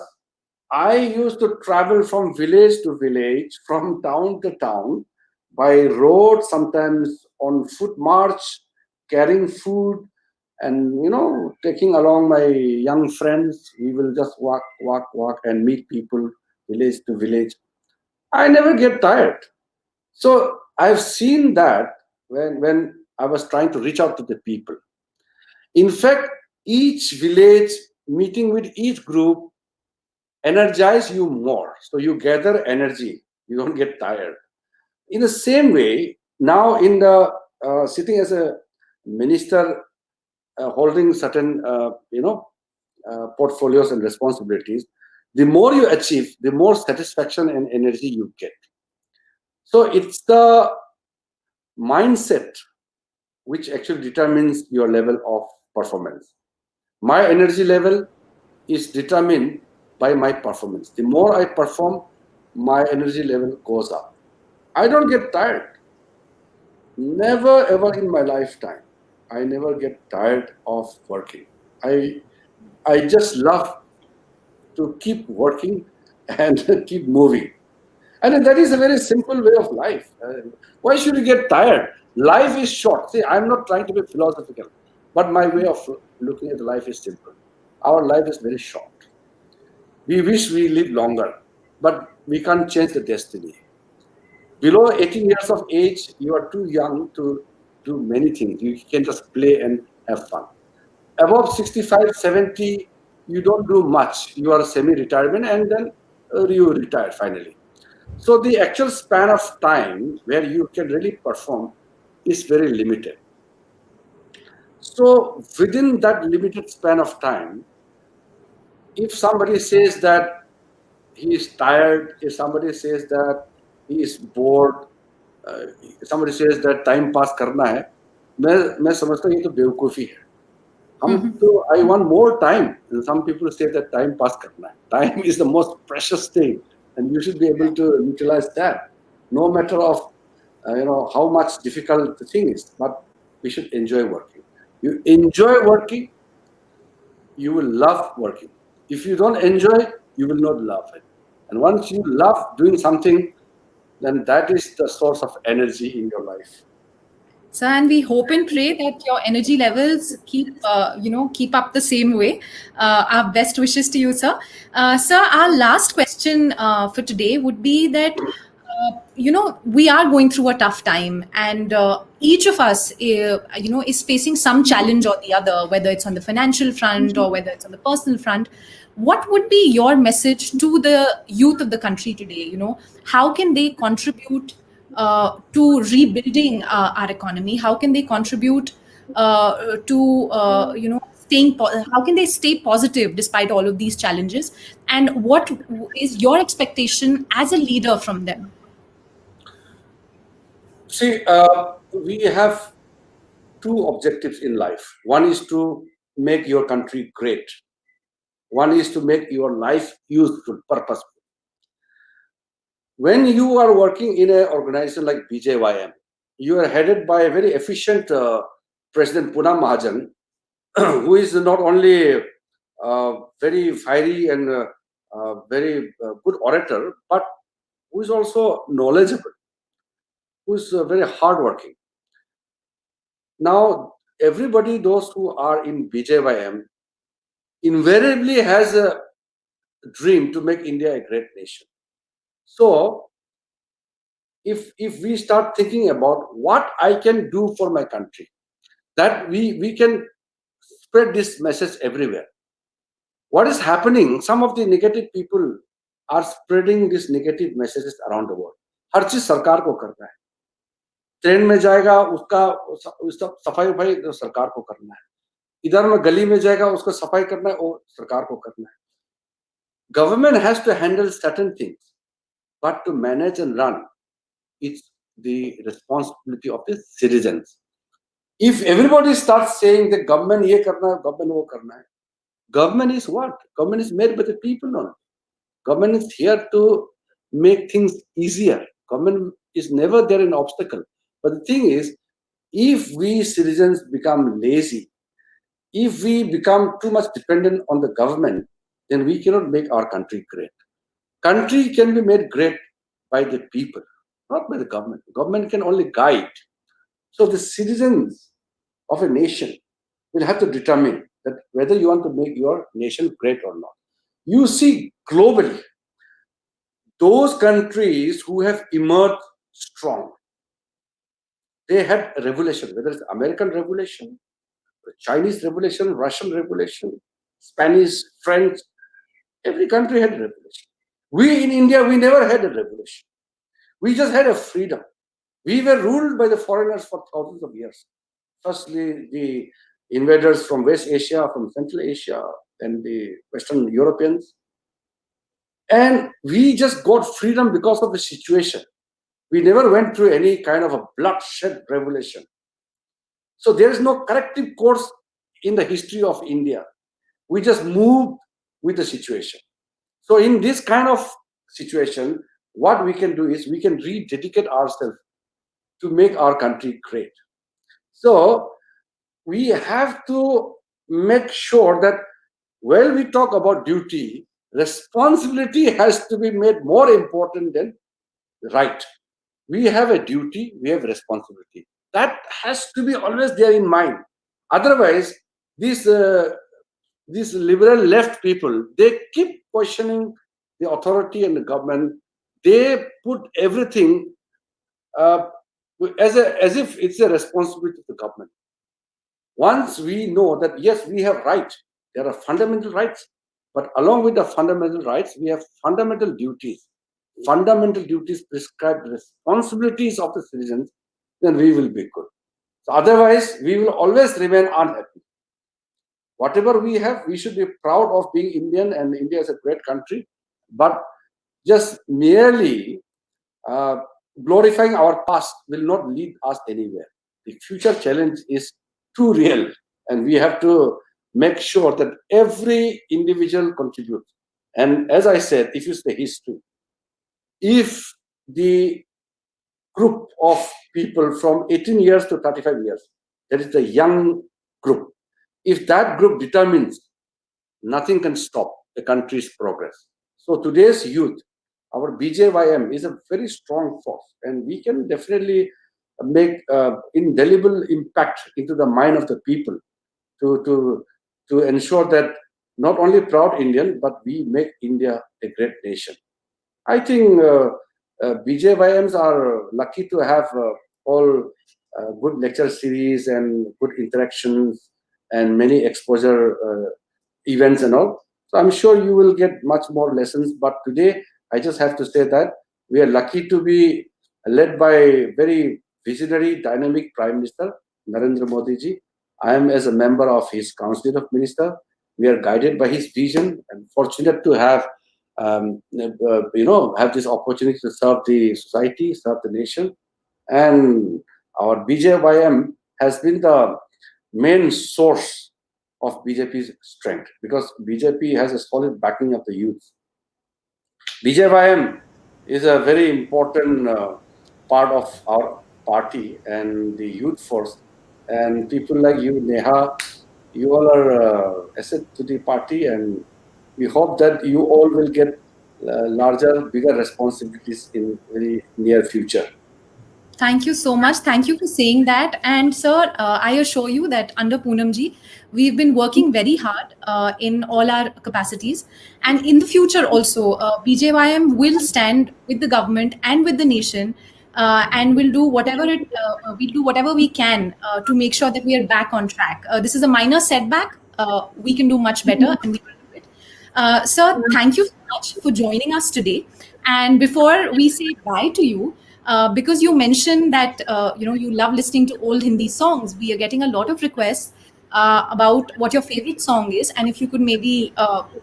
I used to travel from village to village, from town to town, by road, sometimes on foot march, carrying food, and taking along my young friends. We will just walk, walk, walk, and meet people village to village. I never get tired. So I've seen that when I was trying to reach out to the people. In fact, each village meeting with each group energize you more. So you gather energy. You don't get tired. In the same way, now in the sitting as a minister, holding certain portfolios and responsibilities, the more you achieve, the more satisfaction and energy you get. So it's the mindset which actually determines your level of performance. My energy level is determined by my performance. The more I perform, my energy level goes up. I don't get tired. Never ever in my lifetime, I never get tired of working. I just love to keep working and keep moving. And that is a very simple way of life. Why should you get tired? Life is short. See, I'm not trying to be philosophical, but my way of looking at life is simple. Our life is very short. We wish we live longer, but we can't change the destiny. Below 18 years of age, you are too young to do many things. You can just play and have fun. Above 65, 70, you don't do much. You are semi-retirement and then you retire finally. So the actual span of time where you can really perform is very limited. So within that limited span of time, if somebody says that he is tired, if somebody says that he is bored, somebody says that time pass करना है, मैं समझता हूँ ये तो बेवकूफ़ी है. हम तो I want more time, and some people say that time pass करना है. Time is the most precious thing, and you should be able to utilize that, no matter of how much difficult the thing is. But we should enjoy working. You enjoy working, you will love working. If you don't enjoy, you will not love it. And once you love doing something, then that is the source of energy in your life. So, and we hope and pray that your energy levels keep up the same way. Our best wishes to you, sir. Sir, our last question for today would be that we are going through a tough time, and each of us is facing some challenge or the other, whether it's on the financial front or whether it's on the personal front. What would be your message to the youth of the country today? How can they contribute to rebuilding our economy? How can they contribute to how can they stay positive despite all of these challenges? And what is your expectation as a leader from them? See, we have two objectives in life. One is to make your country great. One is to make your life useful, purposeful. When you are working in an organization like BJYM, you are headed by a very efficient President Poonam Mahajan, who is not only very fiery and very good orator, but who is also knowledgeable, who is very hardworking. Now, everybody, those who are in BJYM, invariably has a dream to make India a great nation. So, if we start thinking about what I can do for my country, that we can spread this message everywhere. What is happening? Some of the negative people are spreading these negative messages around the world. हर चीज सरकार को करना है. Train में जाएगा उसका सफाई भाई सरकार को करना है. इधर में गली में जाएगा उसको सफाई करना है वो सरकार को करना है. Government has to handle certain things. but to manage and run, it's the responsibility of the citizens. If everybody starts saying the government ye karna hai, government wo karna hai, government is what? Government is made by the people only. Government is here to make things easier. Government is never there an obstacle. But the thing is, if we citizens become lazy, if we become too much dependent on the government, then we cannot make our country great. Country can be made great by the people, not by the government. Government can only guide. So the citizens of a nation will have to determine that whether you want to make your nation great or not. You see globally, those countries who have emerged strong, they had a revolution, whether it's American Revolution, Chinese Revolution, Russian Revolution, Spanish, French, every country had a revolution. We in India, we never had a revolution. We just had a freedom. We were ruled by the foreigners for thousands of years. Firstly, the invaders from West Asia, from Central Asia, and the Western Europeans. And we just got freedom because of the situation. We never went through any kind of a bloodshed revolution. So there is no corrective course in the history of India. We just moved with the situation. So in this kind of situation, what we can do is we can rededicate ourselves to make our country great. So we have to make sure that when we talk about duty, responsibility has to be made more important than right. We have a duty, we have responsibility. That has to be always there in mind. Otherwise, these liberal left people, they keep questioning the authority and the government. They put everything as if it's a responsibility of the government. Once we know that yes, we have rights, there are fundamental rights, but along with the fundamental rights, we have fundamental duties. Fundamental duties prescribe the responsibilities of the citizens, then we will be good. So otherwise, we will always remain unhappy. Whatever we have, we should be proud of being Indian, and India is a great country. But just merely glorifying our past will not lead us anywhere. The future challenge is too real, and we have to make sure that every individual contributes. And as I said, if you say history, if the group of people from 18 years to 35 years, that is the young group, if that group determines, nothing can stop the country's progress. So today's youth, our BJYM is a very strong force, and we can definitely make indelible impact into the mind of the people to ensure that not only proud Indian, but we make India a great nation. I think BJYMs are lucky to have all good lecture series and good interactions and many exposure events and all. So I'm sure you will get much more lessons. But today, I just have to say that we are lucky to be led by very visionary, dynamic Prime Minister Narendra Modi ji. I am as a member of his Council of Ministers. We are guided by his vision and fortunate to have have this opportunity to serve the society, serve the nation. And our BJYM has been the main source of BJP's strength, because BJP has a solid backing of the youth. BJYM is a very important part of our party and the youth force. And people like you, Neha, you all are asset to the party, and we hope that you all will get larger, bigger responsibilities in very near future. Thank you so much. Thank you for saying that. And sir, I assure you that under Poonamji, we've been working very hard in all our capacities. And in the future also, BJYM will stand with the government and with the nation, and we'll do whatever we can to make sure that we are back on track. This is a minor setback. We can do much better, and we will do it. Sir, thank you so much for joining us today. And before we say bye to you, because you mentioned that you love listening to old Hindi songs, we are getting a lot of requests about what your favorite song is, and if you could maybe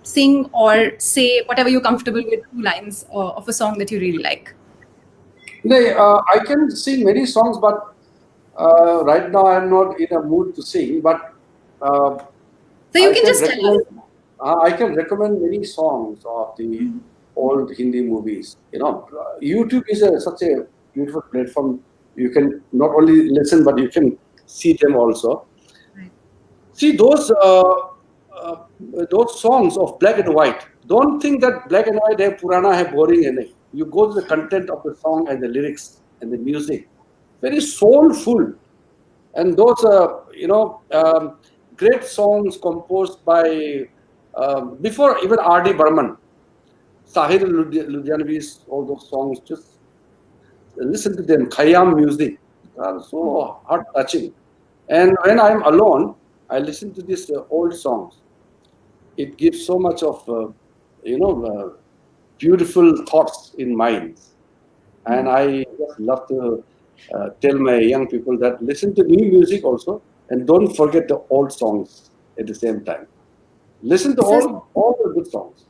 sing or say whatever you're comfortable with, 2 lines of a song that you really like. I can sing many songs, but right now I'm not in a mood to sing. But uh, So you I can can just tell us. recommend I can recommend many songs of the old Hindi movies. YouTube is such a beautiful platform. You can not only listen, but you can see them also. Right. See uh, those songs of black and white. Don't think that black and white hai purana hai boring hai nahi. You go to the content of the song and the lyrics and the music. Very soulful, and those great songs composed by before even R.D. Burman, Sahir Ludhianvi's, all those songs. Just listen to them. Khayyam music are so heart touching. And when I'm alone, I listen to these old songs. It gives so much of beautiful thoughts in mind. And I just love to tell my young people that listen to new music also, and don't forget the old songs at the same time. Listen to So all the good songs.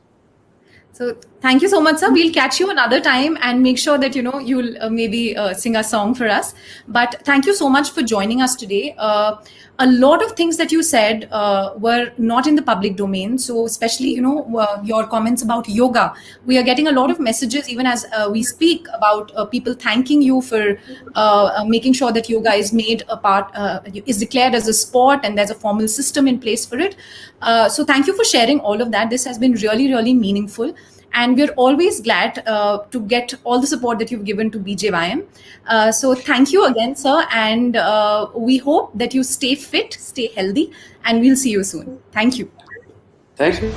So thank you so much, sir. We'll catch you another time and make sure that you'll maybe sing a song for us. But thank you so much for joining us today. A lot of things that you said were not in the public domain. So especially your comments about yoga. We are getting a lot of messages even as we speak about people thanking you for making sure that yoga is made a part, is declared as a sport, and there's a formal system in place for it. So thank you for sharing all of that. This has been really, really meaningful. And we're always glad to get all the support that you've given to BJYM. So thank you again, sir. And we hope that you stay fit, stay healthy, and we'll see you soon. Thank you. Thank you.